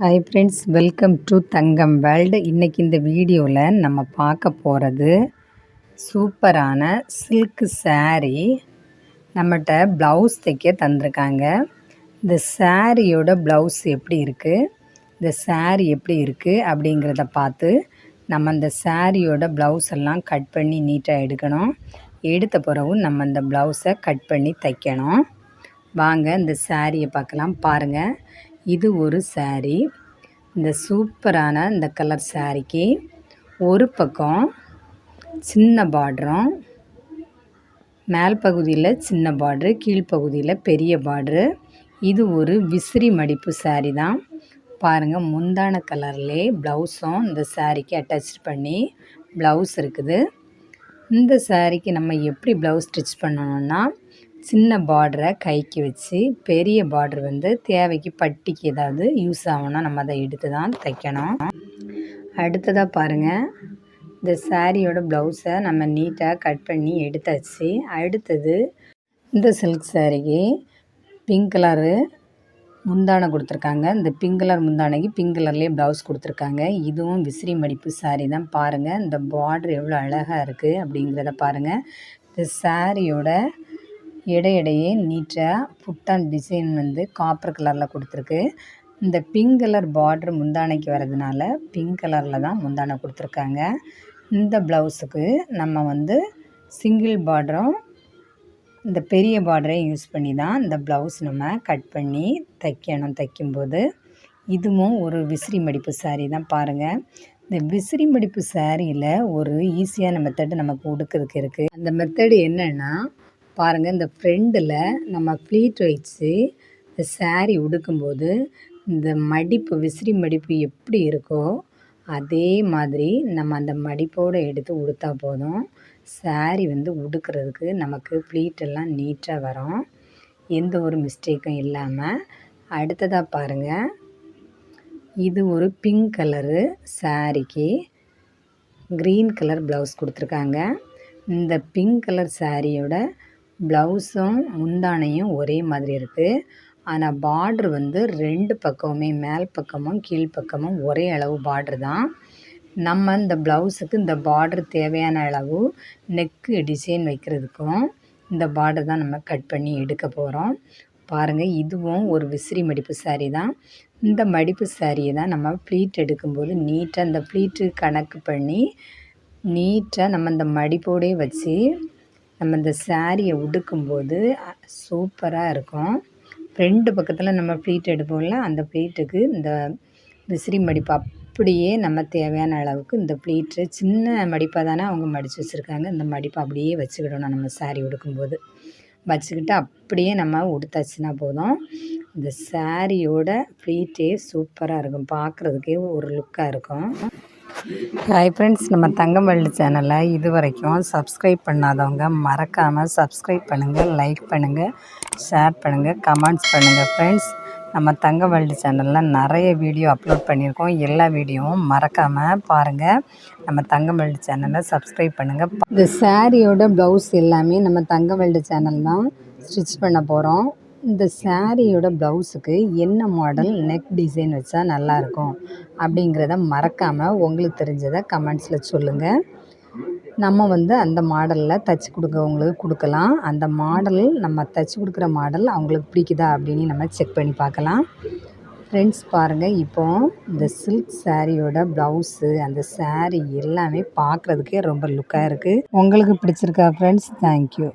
Hi friends, welcome to Thangam world. இன்றைக்கி இந்த வீடியோவில் நம்ம பார்க்க போகிறது சூப்பரான சில்க் saree. நம்மகிட்ட ப்ளவுஸ் தைக்க தந்திருக்காங்க. இந்த சாரியோட ப்ளவுஸ் எப்படி இருக்குது, இந்த saree எப்படி இருக்குது அப்படிங்கிறத பார்த்து நம்ம இந்த சாரியோட ப்ளவுஸ் எல்லாம் கட் பண்ணி நீட்டாக எடுக்கணும். எடுத்த பிறகு நம்ம இந்த ப்ளவுஸை கட் பண்ணி தைக்கணும். வாங்க இந்த சாரியை பார்க்கலாம். பாருங்கள், இது ஒரு saree. இந்த சூப்பரான இந்த கலர் சாரிக்கு ஒரு பக்கம் சின்ன பார்டரும், மேல் பகுதியில் சின்ன பார்ட்ரு, கீழ்ப்பகுதியில் பெரிய பார்ட்ரு. இது ஒரு விசிறி மடிப்பு saree தான். பாருங்கள், முந்தான கலர்லேயே ப்ளவுஸும் இந்த சாரிக்கு அட்டாச் பண்ணி ப்ளவுஸ் இருக்குது. இந்த சாரிக்கு நம்ம எப்படி ப்ளவுஸ் ஸ்டிச் பண்ணணும்னா, சின்ன பார்டரை கைக்கு வச்சு பெரிய பார்டர் தேவைக்கு பட்டிக்கு ஏதாவது யூஸ் ஆகும்னா நம்ம அதை எடுத்து தான் தைக்கணும். அடுத்ததாக பாருங்கள், இந்த சாரியோட ப்ளவுஸை நம்ம நீட்டாக கட் பண்ணி எடுத்தாச்சு. அடுத்தது இந்த சில்க் சாரிக்கு பிங்க் கலரு முந்தானை கொடுத்துருக்காங்க. இந்த பிங்க் கலர் முந்தானைக்கு பிங்க் கலர்லேயே ப்ளவுஸ் கொடுத்துருக்காங்க. இதுவும் விசிறி மடிப்பு சாரி தான். பாருங்கள், இந்த பார்டர் எவ்வளோ அழகாக இருக்குது அப்படிங்கிறத பாருங்கள். இந்த சாரியோட இடையிடையே நீட்டாக புட்டான் டிசைன் காப்பர் கலரில் கொடுத்துருக்கு. இந்த பிங்க் கலர் பார்டர் முந்தானைக்கு வர்றதுனால பிங்க் கலரில் தான் முந்தானை கொடுத்துருக்காங்க. இந்த ப்ளவுஸுக்கு நம்ம சிங்கிள் பார்டரும் இந்த பெரிய பார்டரையும் யூஸ் பண்ணி தான் இந்த ப்ளவுஸ் நம்ம கட் பண்ணி தைக்கணும். தைக்கும்போது இதுவும் ஒரு விசிறி மடிப்பு saree தான். பாருங்கள், இந்த விசிறி மடிப்பு சாரியில் ஒரு ஈஸியான மெத்தடு நமக்கு கொடுக்கறதுக்கு இருக்குது. அந்த மெத்தடு என்னென்னா பாருங்கள், இந்த ஃப்ரெண்டில் நம்ம ப்ளீட் வச்சு இந்த saree உடுக்கும்போது இந்த மடிப்பு விசிறி மடிப்பு எப்படி இருக்கோ அதே மாதிரி நம்ம அந்த மடிப்போடு எடுத்து உடுத்தா போதும். saree உடுக்கிறதுக்கு நமக்கு ப்ளீட்டெல்லாம் நீட்டாக வரும், எந்த ஒரு மிஸ்டேக்கும் இல்லாமல். அடுத்ததாக பாருங்கள், இது ஒரு பிங்க் கலரு சாரிக்கு க்ரீன் கலர் ப்ளவுஸ் கொடுத்துருக்காங்க. இந்த பிங்க் கலர் சாரியோட ப்ளவுஸும் முந்தானையும் ஒரே மாதிரி இருக்குது. ஆனால் பார்ட்ரு ரெண்டு பக்கமுமே மேல் பக்கமும் கீழ்ப்பக்கமும் ஒரே அளவு பார்ட்ரு தான். நம்ம இந்த ப்ளவுஸுக்கு இந்த பார்ட்ரு தேவையான அளவு நெக்கு டிசைன் வைக்கிறதுக்கும் இந்த பார்டர் தான் நம்ம கட் பண்ணி எடுக்க போகிறோம். பாருங்கள், இதுவும் ஒரு விசிறி மடிப்பு saree தான். இந்த மடிப்பு சாரியை தான் நம்ம ப்ளீட் எடுக்கும்போது நீட்டாக இந்த ப்ளீட்டு கணக்கு பண்ணி நீட்டாக நம்ம இந்த மடிப்போடே வச்சு நம்ம இந்த சாரியை உடுக்கும்போது சூப்பராக இருக்கும். ரெண்டு பக்கத்தில் நம்ம ப்ளீட் எடுப்போம்ல, அந்த ப்ளீட்டுக்கு இந்த விசிறி மடிப்பு அப்படியே நம்ம தேவையான அளவுக்கு இந்த ப்ளீட்டு சின்ன மடிப்பாக தானே அவங்க மடித்து வச்சுருக்காங்க. இந்த மடிப்பை அப்படியே வச்சுக்கிடணும். நம்ம சாரி உடுக்கும்போது வச்சுக்கிட்டு அப்படியே நம்ம உடுத்தாச்சுன்னா போதும். இந்த சாரியோட ப்ளீட்டே சூப்பராக இருக்கும், பார்க்குறதுக்கே ஒரு லுக்காக இருக்கும். ஹாய் ஃப்ரெண்ட்ஸ், நம்ம தங்கம் வேர்ல்டு சேனலை இது வரைக்கும் சப்ஸ்கிரைப் பண்ணாதவங்க மறக்காமல் சப்ஸ்கிரைப் பண்ணுங்கள், லைக் பண்ணுங்கள், ஷேர் பண்ணுங்கள், கமெண்ட்ஸ் பண்ணுங்கள். ஃப்ரெண்ட்ஸ், நம்ம தங்கம் வேர்ல்டு சேனலில் நிறைய வீடியோ அப்லோட் பண்ணியிருக்கோம். எல்லா வீடியோவும் மறக்காமல் பாருங்கள். நம்ம தங்கம் வேர்ல்டு சேனலை சப்ஸ்கிரைப் பண்ணுங்கள். இந்த சாரியோட ப்ளவுஸ் எல்லாமே நம்ம தங்கம் வேர்ல்டு சேனல் தான் ஸ்டிச் பண்ண போகிறோம். இந்த சாரியோட ப்ளவுஸுக்கு என்ன மாடல் நெக் டிசைன் வச்சா நல்லாயிருக்கும் அப்படிங்கிறத மறக்காமல் உங்களுக்கு தெரிஞ்சதை கமெண்ட்ஸில் சொல்லுங்கள். நம்ம அந்த மாடலில் தைச்சி கொடுக்கவங்களுக்கு கொடுக்கலாம். அந்த மாடல் நம்ம தைச்சி கொடுக்குற மாடல் அவங்களுக்கு பிடிக்குதா அப்படின்னு நம்ம செக் பண்ணி பார்க்கலாம். ஃப்ரெண்ட்ஸ், பாருங்கள், இப்போது இந்த சில்க் சாரியோட ப்ளவுஸு அந்த saree எல்லாமே பார்க்குறதுக்கே ரொம்ப லுக்காக இருக்குது. உங்களுக்கு பிடிச்சிருக்கா ஃப்ரெண்ட்ஸ்? தேங்க்யூ.